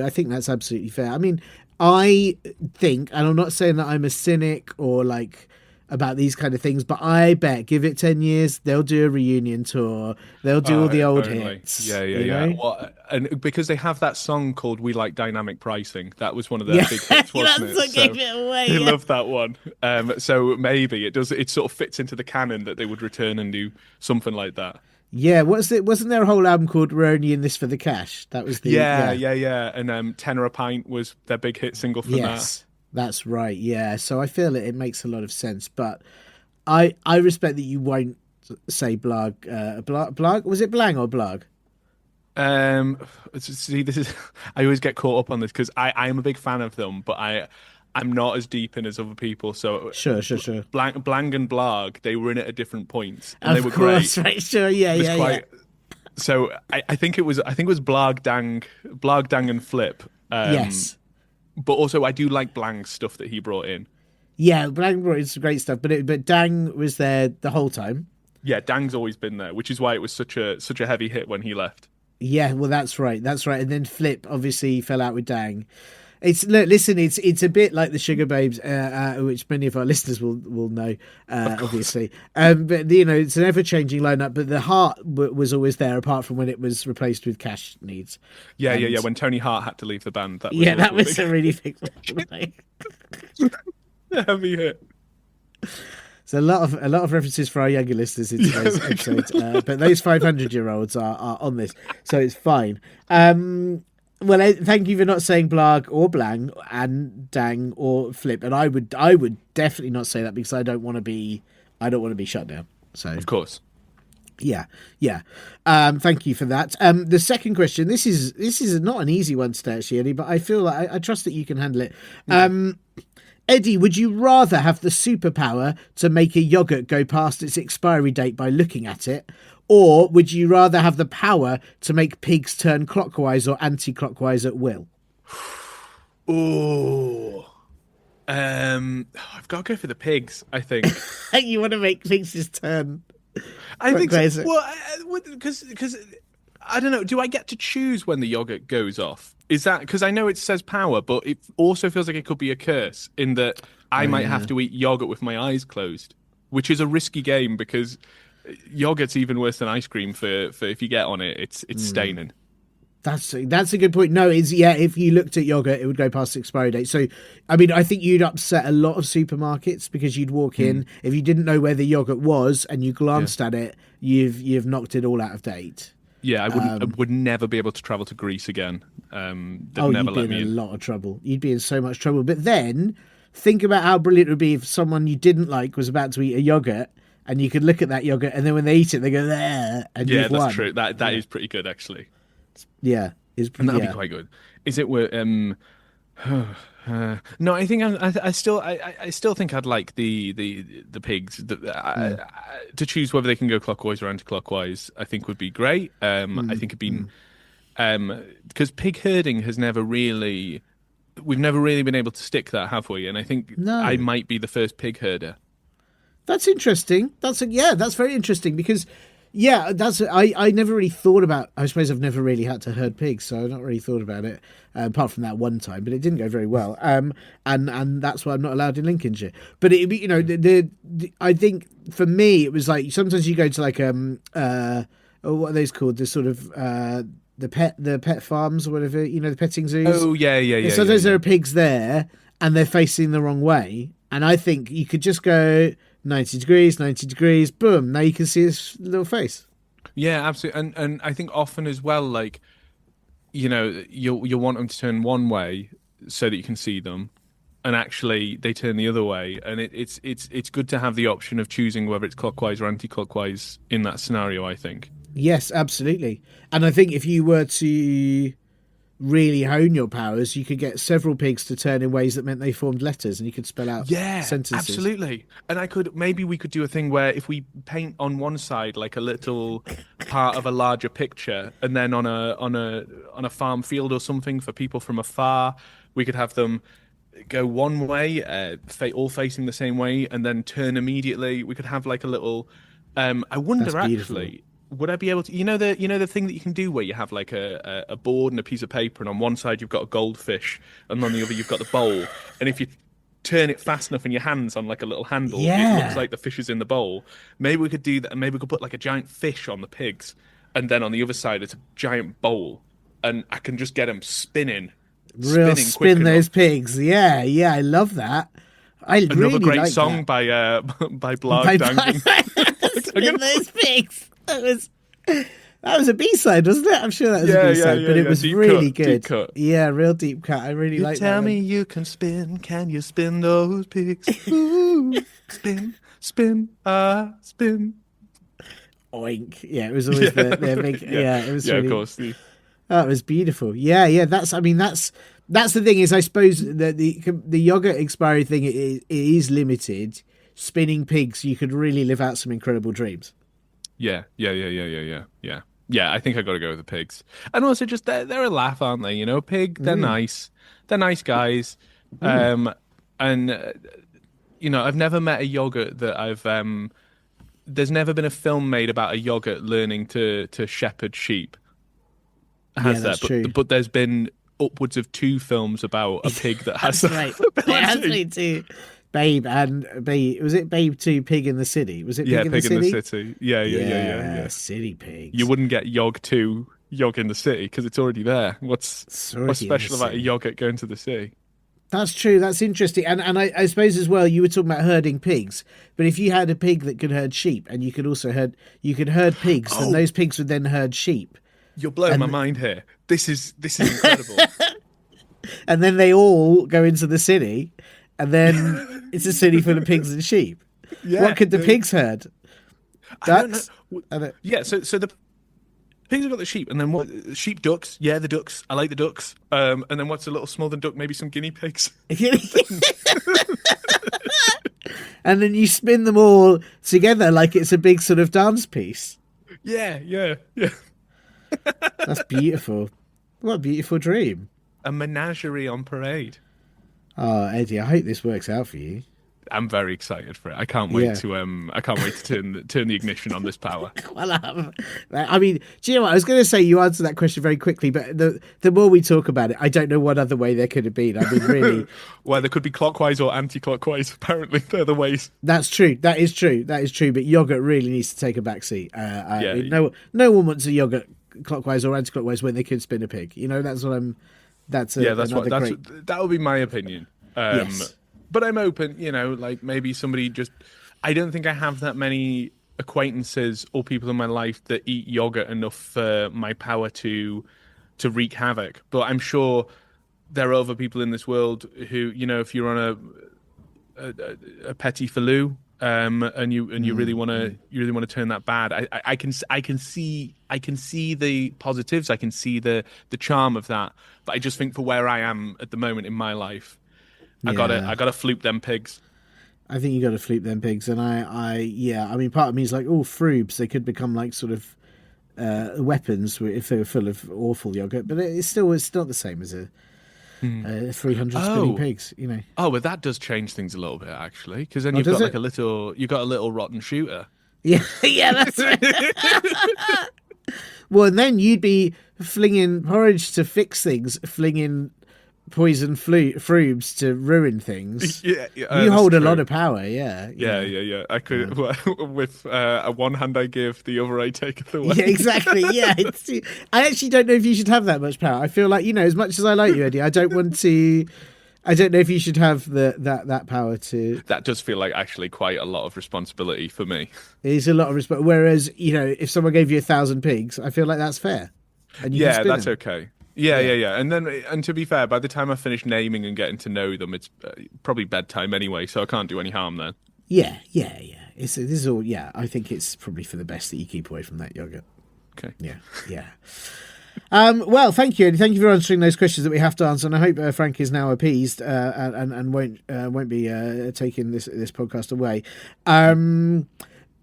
I think that's absolutely fair. I mean, I think, and I'm not saying that I'm a cynic or like about these kind of things, but I bet give it 10 years, they'll do a reunion tour. They'll do all the old hits. Yeah. Well, and because they have that song called "We Like Dynamic Pricing," that was one of their big hits, wasn't it? Gave it away. They love that one. So maybe it does. It sort of fits into the canon that they would return and do something like that. Yeah, wasn't there a whole album called "We're Only in This for the Cash"? That was the yeah. And "Tenor a Pint" was their big hit single from that. That's right, yeah. So I feel it makes a lot of sense, but I respect that you won't say blag. Blag? Was it blang or blag? See, this is I always get caught up on this because I am a big fan of them, but I'm not as deep in as other people. So sure. Blang and Blag, they were in it at different points, and they were great. Right, sure, yeah. So I think it was Blag Dang and Flip. Yes. But also, I do like Blang's stuff that he brought in. Yeah, Blang brought in some great stuff, but Dang was there the whole time. Yeah, Dang's always been there, which is why it was such a heavy hit when he left. Yeah, well, that's right. And then Flip obviously fell out with Dang. It's a bit like the Sugar Babes, which many of our listeners will know, obviously. But it's an ever-changing lineup. But the heart was always there, apart from when it was replaced with cash needs. Yeah. When Tony Hart had to leave the band, that was a really big heavy hit. So a lot of references for our younger listeners in today's episode, but those 500-year-olds are on this, so it's fine. Well, thank you for not saying blag or blang and dang or flip, and I would definitely not say that because I don't want to be shut down. So of course, yeah. Thank you for that. The second question. This is not an easy one today, actually, Eddie, but I feel like I trust that you can handle it. Eddie, would you rather have the superpower to make a yogurt go past its expiry date by looking at it, or would you rather have the power to make pigs turn clockwise or anti-clockwise at will? Oh, I've got to go for the pigs, I think. You want to make pigs just turn? I think so. Well, because I don't know. Do I get to choose when the yogurt goes off? Is that because I know it says power, but it also feels like it could be a curse in that I might have to eat yogurt with my eyes closed, which is a risky game because yogurt's even worse than ice cream for if you get on it, it's staining. That's a good point. No, if you looked at yogurt, it would go past the expiry date. So, I mean, I think you'd upset a lot of supermarkets because you'd walk in, if you didn't know where the yogurt was and you glanced at it, you've knocked it all out of date. Yeah, I would never be able to travel to Greece again. You'd be in a lot of trouble. You'd be in so much trouble. But then, think about how brilliant it would be if someone you didn't like was about to eat a yogurt, and you could look at that yogurt, and then when they eat it, they go there, and you've won. That's true. That is pretty good, actually. Yeah, that'd be quite good. Is it where? No, I think I still think I'd like the pigs to choose whether they can go clockwise or anti-clockwise. I think would be great. I think it'd been because pig herding has we've never really been able to stick that, have we? And I think I might be the first pig herder. That's interesting. That's very interesting because. Yeah, I never really thought about. I suppose I've never really had to herd pigs, so I've not really thought about it apart from that one time. But it didn't go very well, and that's why I'm not allowed in Lincolnshire. But it, I think for me it was like sometimes you go to like what are those called? The sort of the pet farms or whatever, the petting zoos. Oh yeah. And sometimes there are pigs there, and they're facing the wrong way, and I think you could just go 90 degrees, boom, now you can see his little face. Yeah, absolutely. And I think often as well, like, you'll want them to turn one way so that you can see them, and actually they turn the other way, and it's good to have the option of choosing whether it's clockwise or anti-clockwise in that scenario, I think. Yes, absolutely. And I think if you were to really hone your powers, you could get several pigs to turn in ways that meant they formed letters, and you could spell out Yeah, sentences. absolutely. And maybe we could do a thing where if we paint on one side like a little part of a larger picture, and then on a farm field or something for people from afar, we could have them go one way, all facing the same way, and then turn immediately. We could have like a little. I wonder That's beautiful. actually, would I be able to? The thing that you can do where you have like a board and a piece of paper, and on one side you've got a goldfish, and on the other you've got the bowl, and if you turn it fast enough in your hands on like a little handle, Yeah. it looks like the fish is in the bowl. Maybe we could do that, and maybe we could put like a giant fish on the pigs, and then on the other side it's a giant bowl, and I can just get them spinning. Real spin those pigs. Yeah, I love that. Another great like song that. by Blarg Dangan. Spin those pigs. That was a B-side, wasn't it? I'm sure that was a B-side, but it was really good. Deep cut. Yeah, real deep cut. I really like that. Tell me you can spin. Can you spin those pigs? Ooh, spin, spin, spin. Oink. Yeah, it was always their big. Yeah, it was. Yeah, really, of course. That was beautiful. Yeah. That's the thing is, I suppose that the yogurt expiry thing it is limited. Spinning pigs, you could really live out some incredible dreams. Yeah. Yeah, I think I got to go with the pigs. And also just they're a laugh, aren't they? They're nice. They're nice guys. And I've never met a yogurt that there's never been a film made about a yogurt learning to shepherd sheep. That's true. But there's been upwards of 2 films about a pig that has That's right. It has been too. Babe and Babe. Was it Babe 2 Pig in the City? Was it Pig in the City? Pig in the City. Yeah. City pigs. You wouldn't get Yog 2 Yog in the City because it's already there. What's special about a yogurt going to the sea? That's true. That's interesting. And I suppose as well, you were talking about herding pigs. But if you had a pig that could herd sheep, and you could also herd pigs, then those pigs would then herd sheep. You're blowing my mind here. This is incredible. And then they all go into the city, and then it's a city full of pigs and sheep. Yeah, what could the pigs herd? Ducks? I don't know. Yeah, so the pigs have got the sheep, and then what? Sheep, ducks. Yeah, the ducks. I like the ducks. And then what's a little smaller than duck? Maybe some guinea pigs. And then you spin them all together like it's a big sort of dance piece. Yeah. That's beautiful. What a beautiful dream. A menagerie on parade. Oh, Eddie, I hope this works out for you. I'm very excited for it. I can't wait to turn the ignition on this power. Well, I mean, do you know what? I was going to say you answered that question very quickly, but the more we talk about it, I don't know what other way there could have been. I mean, really. Well, there could be clockwise or anti-clockwise. Apparently, they're the ways. That's true. That is true. But yogurt really needs to take a back seat. No one wants a yogurt clockwise or anti-clockwise when they could spin a pig. That's what I'm. That would be my opinion. Yes. But I'm open, like maybe somebody just. I don't think I have that many acquaintances or people in my life that eat yogurt enough for my power to wreak havoc. But I'm sure there are other people in this world who, if you're on a petit filou, and you really want to turn that bad. I can see the positives. I can see the charm of that. But I just think for where I am at the moment in my life. I gotta floop them pigs. I think you got to floop them pigs, and I mean, part of me is like, frubes. They could become like sort of weapons if they were full of awful yogurt, but it's not the same as a 300 spinning pigs, Oh, but that does change things a little bit actually, because then you've got like a little rotten shooter. Yeah, that's right. Well, and then you'd be flinging porridge to fix things, flinging poison frubes to ruin things. Yeah, you hold a lot of power. Yeah. I could with one hand I give, the other I take away. Yeah, exactly. Yeah, I actually don't know if you should have that much power. I feel like as much as I like you, Eddie, I don't know if you should have that power to. That does feel like actually quite a lot of responsibility for me. It is a lot of whereas if someone gave you 1,000 pigs, I feel like that's fair. And you can spin that's them. okay. Yeah. And to be fair, by the time I finish naming and getting to know them, it's probably bedtime anyway, so I can't do any harm then. Yeah. This is all. Yeah, I think it's probably for the best that you keep away from that yogurt. Okay. Yeah. Well, thank you, and thank you for answering those questions that we have to answer. And I hope Frank is now appeased and won't be taking this podcast away.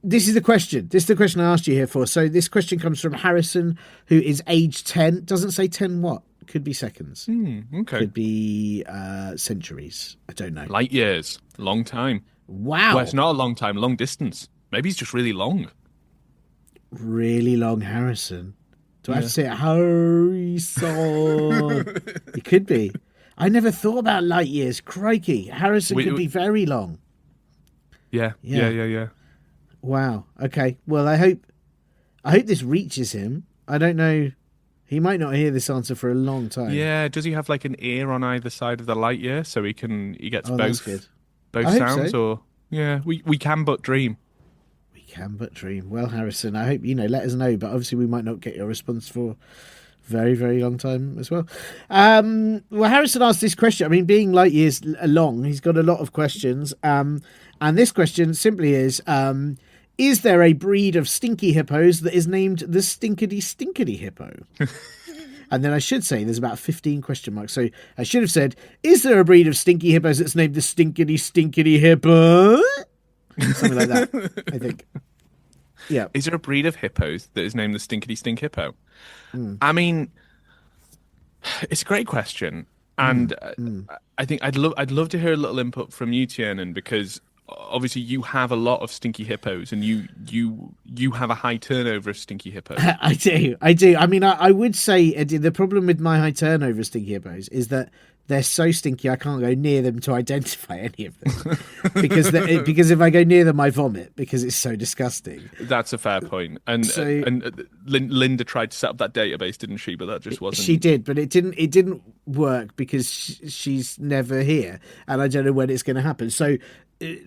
This is the question. This is the question I asked you here for. So this question comes from Harrison, who is age 10. Doesn't say 10 what? Could be seconds. Okay. Could be centuries. I don't know. Light years. Long time. Wow. Well, it's not a long time. Long distance. Maybe he's just really long. Really long Harrison. Do I have to say it? Harrison? It could be. I never thought about light years. Crikey. Harrison could be very long. Yeah. Wow. Okay. Well, I hope this reaches him. I don't know. He might not hear this answer for a long time. Yeah. Does he have like an ear on either side of the light year so he gets That's good. both sounds? So. Or yeah, we can but dream. We can but dream. Well, Harrison, I hope let us know. But obviously, we might not get your response for a very, very long time as well. Well, Harrison asked this question. I mean, being light years long, he's got a lot of questions. And this question simply is there a breed of stinky hippos that is named the stinkedy hippo? And then I should say there's about 15 question marks. So I should have said, is there a breed of stinky hippos that's named the stinkedy hippo? Something like that, I think. Yeah. Is there a breed of hippos that is named the stinkedy stink hippo? I mean, it's a great question. And I think I'd love to hear a little input from you, Tiernan, because obviously you have a lot of stinky hippos and you have a high turnover of stinky hippos. I do. I mean, I would say, Eddie, the problem with my high turnover of stinky hippos is that they're so stinky I can't go near them to identify any of them. because if I go near them, I vomit because it's so disgusting. That's a fair point. And Linda tried to set up that database, didn't she? But that just wasn't. She did, but it didn't work because she's never here, and I don't know when it's going to happen. So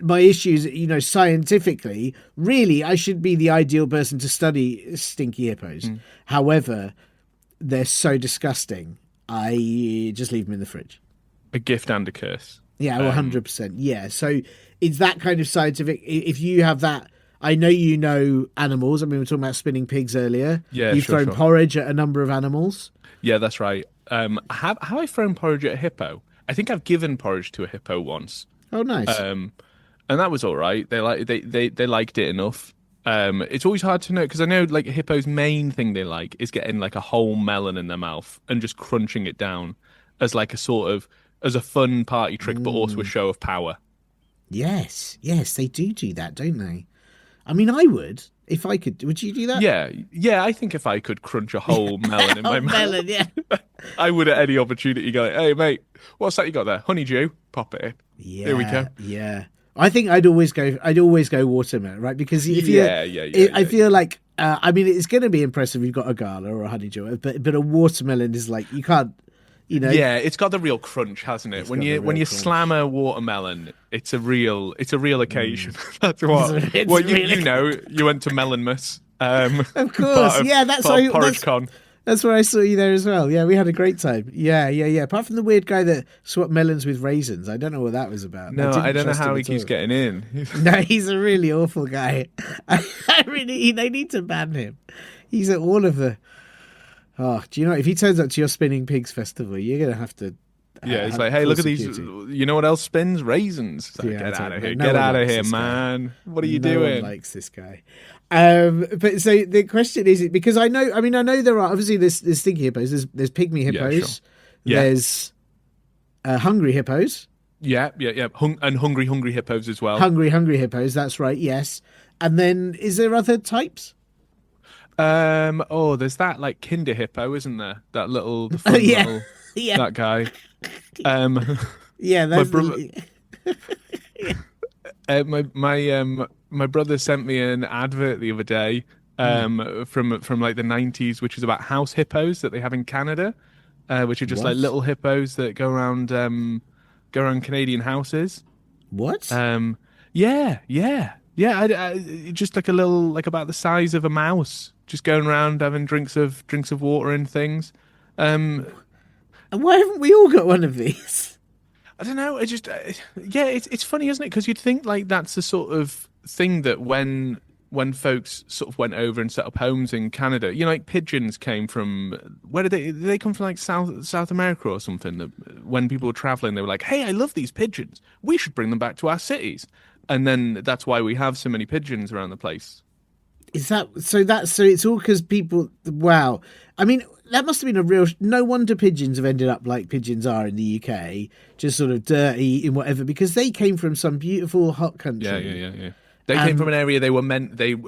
my issues, scientifically, really, I should be the ideal person to study stinky hippos. However, they're so disgusting. I just leave them in the fridge. A gift and a curse. Yeah, 100%. Yeah, so it's that kind of scientific. If you have that, I know you know animals. I mean, we were talking about spinning pigs earlier. Yeah, You've thrown porridge at a number of animals. Yeah, that's right. Have I thrown porridge at a hippo? I think I've given porridge to a hippo once. Oh, nice. And that was all right. They liked it enough. It's always hard to know because I know like a hippo's main thing they like is getting like a whole melon in their mouth and just crunching it down as like as a fun party trick, but also a show of power. Yes, they do that, don't they? I mean, I would if I could. Would you do that? Yeah. I think if I could crunch a whole melon in my mouth, melon, yeah. I would at any opportunity go, "Hey, mate, what's that you got there? Honeydew? Pop it in." Yeah, there we go. Yeah. I think I'd always go watermelon, right? Because if I feel like I mean it's going to be impressive. You've got a gala or a honeydew, but a watermelon is like you can't, Yeah, it's got the real crunch, hasn't it? When you slam a watermelon, it's a real occasion. That's what you went to Melonmas. Of course, Porridge Con. That's where I saw you there as well. Yeah, we had a great time. Yeah. Apart from the weird guy that swapped melons with raisins. I don't know what that was about. No, I don't know how he keeps getting in. No, he's a really awful guy. They need to ban him. He's at all of the... Oh, do you know, if he turns up to your Spinning Pigs festival, you're going to have to... Yeah, it's like, hey, look at these. You know what else spins? Raisins. Like, get out of here. Get out of here, man. What are you doing? No one likes this guy. But so the question is, because I know there are obviously there's stinky hippos, there's pygmy hippos, yeah, sure. Yeah. There's hungry hippos. Yeah. And hungry hippos as well. Hungry hippos, that's right, yes. And then is there other types? There's that like Kinder hippo, isn't there? That little little that guy. Yeah, that's my brother sent me an advert the other day from like the 90s, which is about house hippos that they have in Canada, which are just like little hippos that go around Canadian houses. What? Yeah. I just like a little, like about the size of a mouse, just going around having drinks of water and things. Um, And why haven't we all got one of these? I don't know. I just, yeah, it's funny, isn't it? Because you'd think like that's the sort of thing that when folks sort of went over and set up homes in Canada, like pigeons came from where did they come from? Like South America or something. That when people were traveling, they were like, "Hey, I love these pigeons. We should bring them back to our cities." And then that's why we have so many pigeons around the place. Is that so? So it's all because people. Wow. I mean, that must have been a real. No wonder pigeons have ended up like pigeons are in the UK, just sort of dirty in whatever, because they came from some beautiful hot country. Yeah. They came from an area they were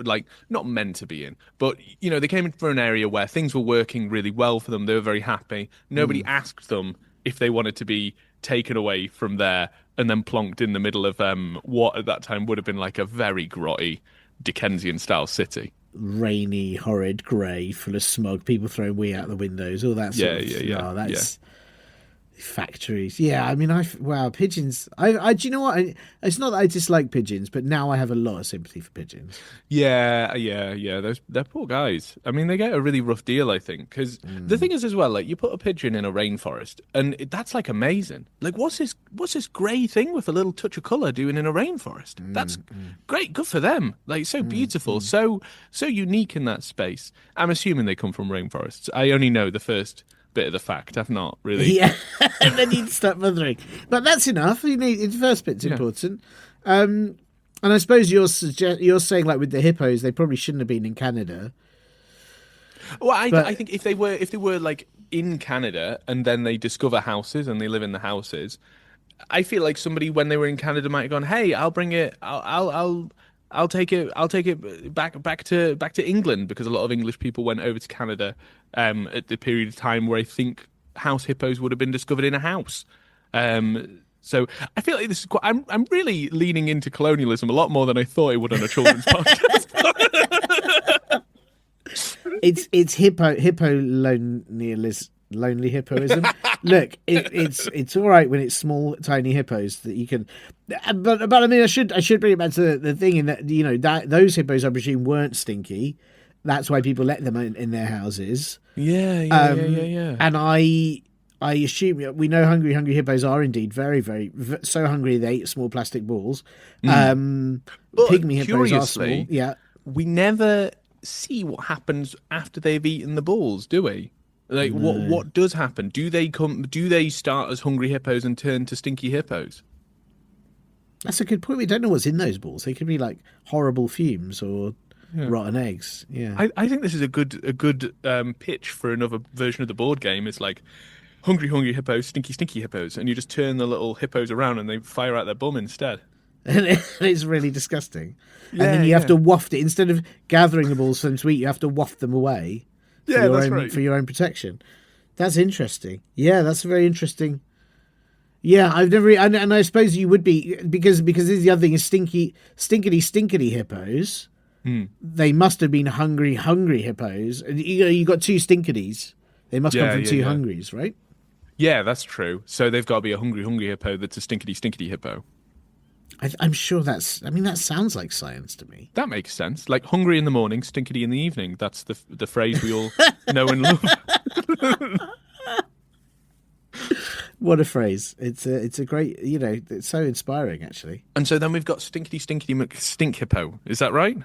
like not meant to be in, but they came from an area where things were working really well for them. They were very happy. Nobody asked them if they wanted to be taken away from there and then plonked in the middle of what at that time would have been like a very grotty Dickensian style city. Rainy, horrid, grey, full of smog, people throwing wee out the windows, all that sort of stuff. Yeah. Oh, that's factories. Yeah, I mean, wow, pigeons. Do you know what? It's not that I dislike pigeons, but now I have a lot of sympathy for pigeons. Yeah. They're poor guys. I mean, they get a really rough deal, I think, because the thing is as well, like you put a pigeon in a rainforest, and that's like amazing. Like, what's this grey thing with a little touch of colour doing in a rainforest? That's great, good for them. Like, so beautiful, so unique in that space. I'm assuming they come from rainforests. I only know the first bit of the fact. I've not really. Yeah, and then you'd start mothering. But that's enough. The first bit's important. And I suppose you're saying, like with the hippos, they probably shouldn't have been in Canada. Well, I think if they were like in Canada and then they discover houses and they live in the houses, I feel like somebody when they were in Canada might have gone, "Hey, I'll bring it. I'll take it back to England," because a lot of English people went over to Canada at the period of time where I think house hippos would have been discovered in a house. So I feel like this is quite. I'm really leaning into colonialism a lot more than I thought I would on a children's podcast. It's lonely hippoism. Look, it's all right when it's small, tiny hippos that you can. But I mean, I should bring it back to the thing in that that those hippos I presume weren't stinky. That's why people let them in their houses. Yeah. And I assume we know hungry hippos are indeed very, very so hungry they eat small plastic balls. But Pygmy hippos are small. Yeah, we never see what happens after they've eaten the balls, do we? Like what does happen? Do they start as hungry hippos and turn to stinky hippos? That's a good point. We don't know what's in those balls. They could be like horrible fumes or rotten eggs. Yeah, I think this is a good pitch for another version of the board game. It's like hungry hippos, stinky hippos, and you just turn the little hippos around and they fire out their bum instead. And it's really disgusting. Yeah, and then you have to waft it instead of gathering the balls for them to eat. You have to waft them away. For your own protection. That's interesting. Yeah, that's very interesting. Yeah, I've never, and I suppose you would be because this is the other thing is stinkedy hippos. They must have been hungry hippos. You got two stinkedies. They must come from two hungries, right? Yeah, that's true. So they've got to be a hungry hippo that's a stinkedy hippo. I'm sure that sounds like science to me. That makes sense. Like hungry in the morning, stinkedy in the evening. That's the phrase we all know and love. What a phrase. It's a great, it's so inspiring actually. And so then we've got stinkedy stink hippo. Is that right?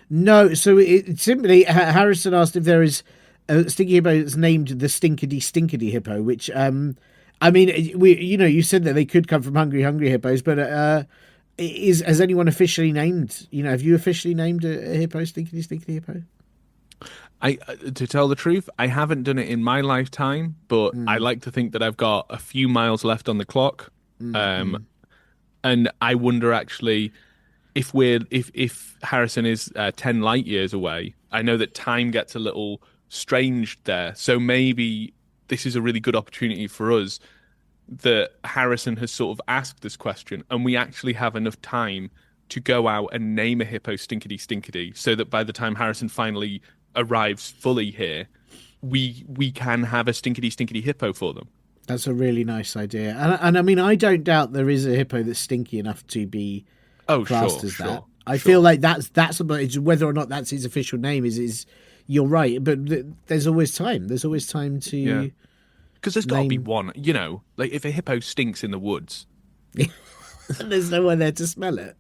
No, so it simply Harrison asked if there is a stinky hippo that's named the stinkedy hippo, which I mean, you said that they could come from hungry hippos, but has anyone officially named? Have you officially named a hippo stinkedy hippo? To tell the truth, I haven't done it in my lifetime, but I like to think that I've got a few miles left on the clock, and I wonder actually if Harrison is 10 light years away. I know that time gets a little strange there, so maybe this is a really good opportunity for us that Harrison has sort of asked this question and we actually have enough time to go out and name a hippo stinkedy so that by the time Harrison finally arrives fully here, we can have a stinkedy hippo for them. That's a really nice idea. And I mean, I don't doubt there is a hippo that's stinky enough to be classed as that. I feel like that's whether or not that's his official name is you're right, but there's always time. There's always time to Yeah. Because there's got to be name. one, like if a hippo stinks in the woods, And there's no one there to smell it.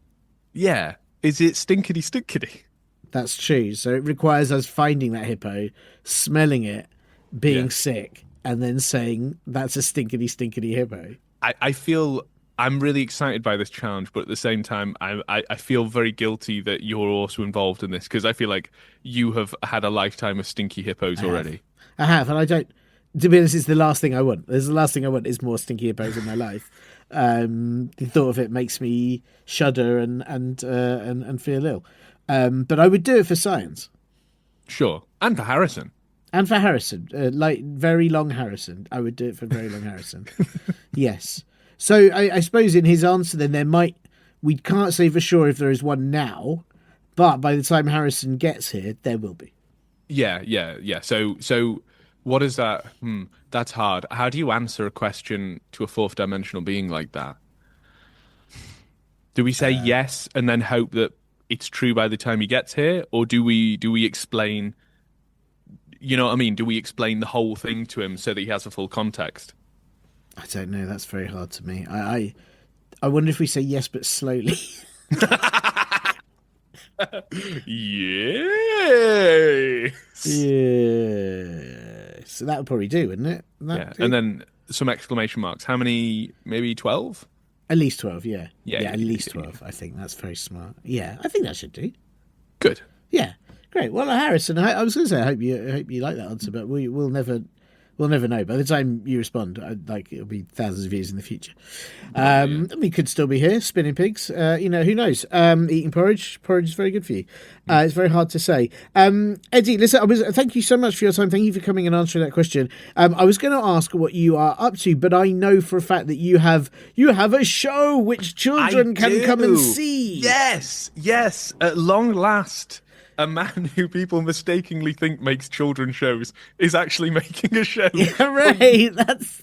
yeah, is it stinkedy stinkedy? That's true. So it requires us finding that hippo, smelling it, being Yeah. sick, and then saying that's a stinkedy hippo. I feel I'm really excited by this challenge, but at the same time, I feel very guilty that you're also involved in this because I feel like you have had a lifetime of stinky hippos already. I have, and I don't. To be honest, it's the last thing I want. The last thing I want is more stinky hippos in my life. The thought of it makes me shudder and feel ill. But I would do it for science Sure, and for Harrison. and for Harrison, like very long Harrison. I would do it for very long Harrison. Yes. So I suppose in his answer, then we can't say for sure if there is one now, but by the time Harrison gets here, there will be. Yeah. So what is that? That's hard. How do you answer a question to a fourth dimensional being like that? Do we say yes and then hope that it's true by the time he gets here, or do we explain? You know what I mean? Do we explain the whole thing to him so that he has a full context? I don't know. That's very hard to me. I wonder if we say yes, but slowly. Yay! Yeah. So that would probably do, wouldn't it? Yeah, and then some exclamation marks. How many? Maybe 12? At least 12, yeah. Yeah, at least 12. I think that's very smart. Yeah, I think that should do. Good. Yeah, great. Well, Harrison, I was going to say I hope you like that answer, but we'll never know. By the time you respond, it'll be thousands of years in the future. We could still be here spinning pigs. Who knows? Eating porridge. Porridge is very good for you. It's very hard to say. Edy, listen, thank you so much for your time. Thank you for coming and answering that question. I was going to ask what you are up to, but I know for a fact that you have a show which children can come and see. Yes. At long last. A man who people mistakenly think makes children's shows is actually making a show. Yeah, right. That's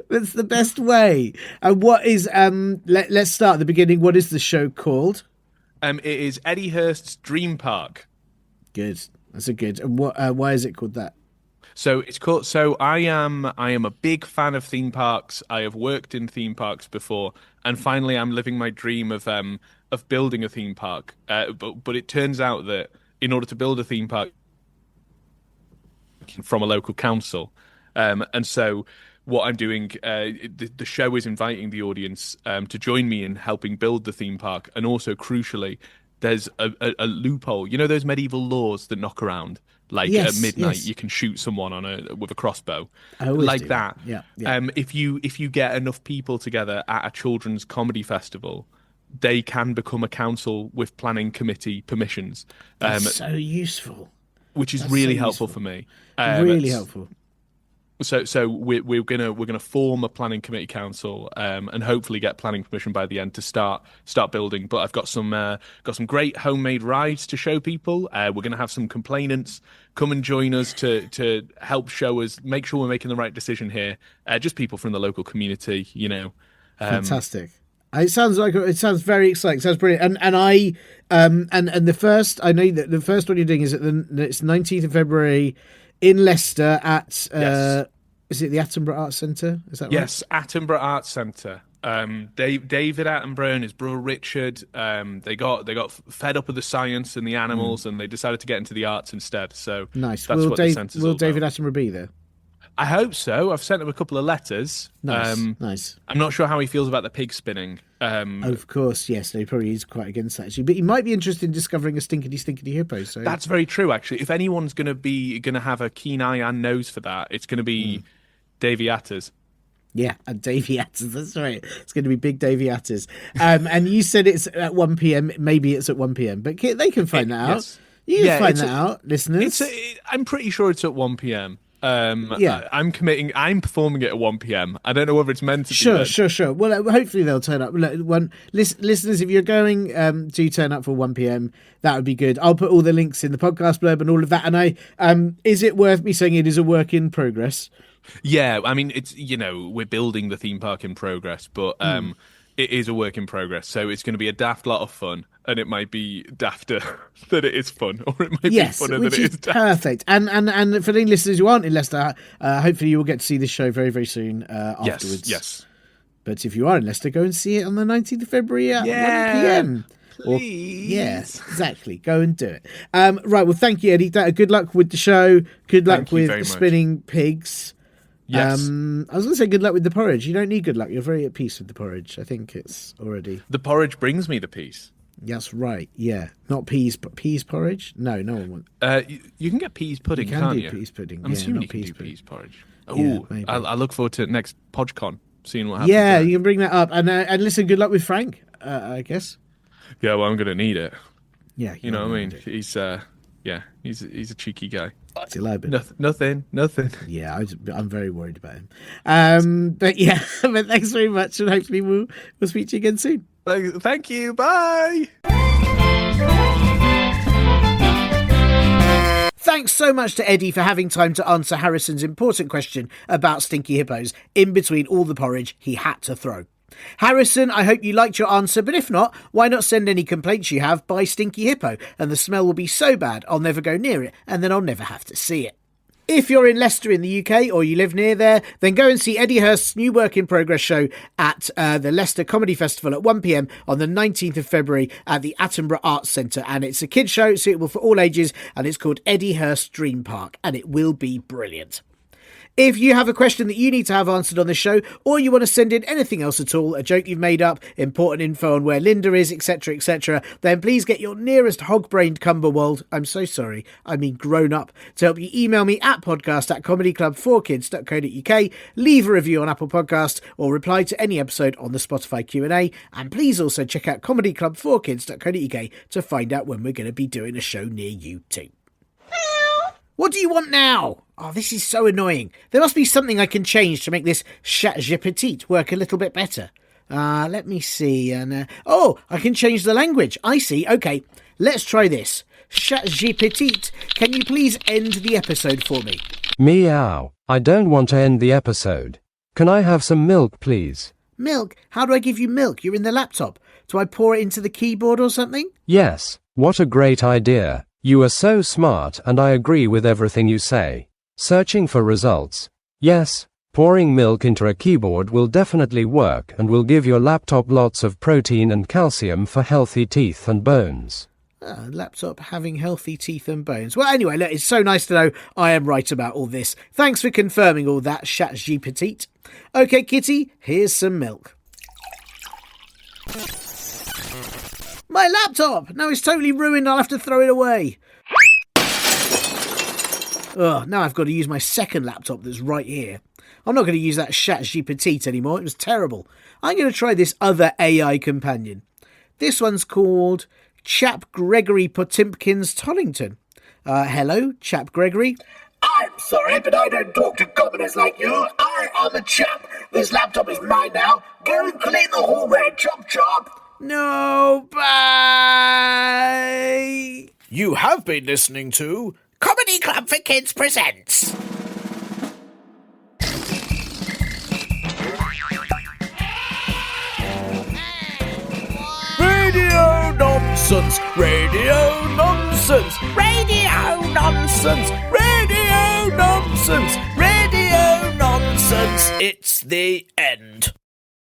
the best way. And what is let's start at the beginning. What is the show called? It is Edy Hurst's Dream Park. Good. That's a good. And why is it called that? So it's called. So I am a big fan of theme parks. I have worked in theme parks before, and finally I'm living my dream of building a theme park. But it turns out that in order to build a theme park from a local council, and so what I'm doing, the show is inviting the audience to join me in helping build the theme park, and also crucially, there's a loophole. You know those medieval laws that knock around. Like yes, at midnight, yes. You can shoot someone with a crossbow, I always like do that. Yeah. If you get enough people together at a children's comedy festival, they can become a council with planning committee permissions. That's so useful. Which is That's really so helpful useful. for me. Really helpful. So we're gonna form a planning committee council and hopefully get planning permission by the end to start building. But I've got some great homemade rides to show people. We're gonna have some complainants come and join us to help show us, make sure we're making the right decision here. Just people from the local community, you know. Fantastic. It sounds very exciting. It sounds brilliant. And I and the first, I know that the first one you're doing is it's 19th of February in Leicester at Yes. Is it the Attenborough Arts Centre? Is that right? Yes, Attenborough Arts Centre. David Attenborough and his brother Richard, they got fed up with the science and the animals, and they decided to get into the arts instead. So Nice. That's what the centre's all Will David about. Attenborough be there? I hope so. I've sent him a couple of letters. Nice. Nice. I'm not sure how he feels about the pig spinning. Of course, yes. No, he probably is quite against that actually, but he might be interested in discovering a stinkedy hippo. So That's very true, actually. If anyone's going to have a keen eye and nose for that, it's going to be Davy Atters. yeah, and Davy Atters. That's right. It's going to be big Davy Atters. And you said it's at 1 p.m. Maybe it's at 1 p.m. But they can find that out. Yes. You can Yeah, find it's that out, listeners. I'm pretty sure it's at 1 p.m. Yeah. I'm performing it at 1 p.m. I don't know whether it's meant to be. Sure. Well, hopefully they'll turn up. Look, listeners, if you're going, do turn up for 1 p.m. That would be good. I'll put all the links in the podcast blurb and all of that. And is it worth me saying it is a work in progress? Yeah, I mean, it's, we're building the theme park in progress, but it is a work in progress. So it's going to be a daft lot of fun, and it might be dafter than it is fun, or it might be funner than it is daft. Perfect. And for the listeners who aren't in Leicester, hopefully you will get to see this show very, very soon afterwards. Yes. But if you are in Leicester, go and see it on the 19th of February at 1 p.m. Please. Yes, exactly. Go and do it. Right. Well, thank you, Edy. Good luck with the show. Good luck with spinning pigs. Yes. I was going to say good luck with the porridge. You don't need good luck. You're very at peace with the porridge. I think it's already... The porridge brings me the peace. That's right. Yeah. Not peas, but peas porridge? No one wants... You can get peas pudding, can't you? You can do peas pudding. I'm assuming you can do peas porridge. Oh, yeah, I look forward to next PodCon, seeing what happens. Yeah, you can bring that up. And listen, good luck with Frank, I guess. Yeah, well, I'm going to need it. Yeah. You know what I mean? He's a cheeky guy. What's he like? Nothing. Yeah, I'm very worried about him. But yeah, but thanks very much, and hopefully we'll speak to you again soon. Thank you. Bye. Thanks so much to Edy for having time to answer Harrison's important question about stinky hippos in between all the porridge he had to throw. Harrison, I hope you liked your answer, but if not, why not send any complaints you have by Stinky Hippo, and the smell will be so bad I'll never go near it, and then I'll never have to see it. If you're in Leicester in the UK, or you live near there, then go and see Edy Hurst's new work in progress show at the Leicester Comedy Festival at 1 p.m. on the 19th of February at the Attenborough Arts Centre, and it's a kids show suitable for all ages, and it's called Edy Hurst Dream Park, and it will be brilliant. If you have a question that you need to have answered on the show, or you want to send in anything else at all, a joke you've made up, important info on where Linda is, etc., then please get your nearest hog-brained cumberwold, I'm so sorry, I mean grown up, to help you email me at podcast@comedyclub4kids.co.uk, leave a review on Apple Podcasts, or reply to any episode on the Spotify Q&A, and please also check out comedyclub4kids.co.uk to find out when we're going to be doing a show near you too. What do you want now? Oh, this is so annoying. There must be something I can change to make this chat petit work a little bit better. Let me see. I can change the language. I see. Okay, let's try this. Chat petit, can you please end the episode for me? Meow. I don't want to end the episode. Can I have some milk, please? Milk? How do I give you milk? You're in the laptop. Do I pour it into the keyboard or something? Yes. What a great idea. You are so smart, and I agree with everything you say. Searching for results. Yes, pouring milk into a keyboard will definitely work and will give your laptop lots of protein and calcium for healthy teeth and bones. Laptop having healthy teeth and bones. Well, anyway, look, it's so nice to know I am right about all this. Thanks for confirming all that, Chat Petit. Okay, Kitty, here's some milk. My laptop! Now it's totally ruined, I'll have to throw it away. Ugh, now I've got to use my second laptop that's right here. I'm not going to use that Chat Petit anymore, it was terrible. I'm going to try this other AI companion. This one's called Chap Gregory Potimpkins Tollington. Hello, Chap Gregory. I'm sorry, but I don't talk to commoners like you. I am a chap. This laptop is mine now. Go and clean the hallway, chop chop. No, bye! You have been listening to Comedy Club for Kids presents. Radio Nonsense, Radio Nonsense, Radio Nonsense, Radio Nonsense, Radio Nonsense. It's the end.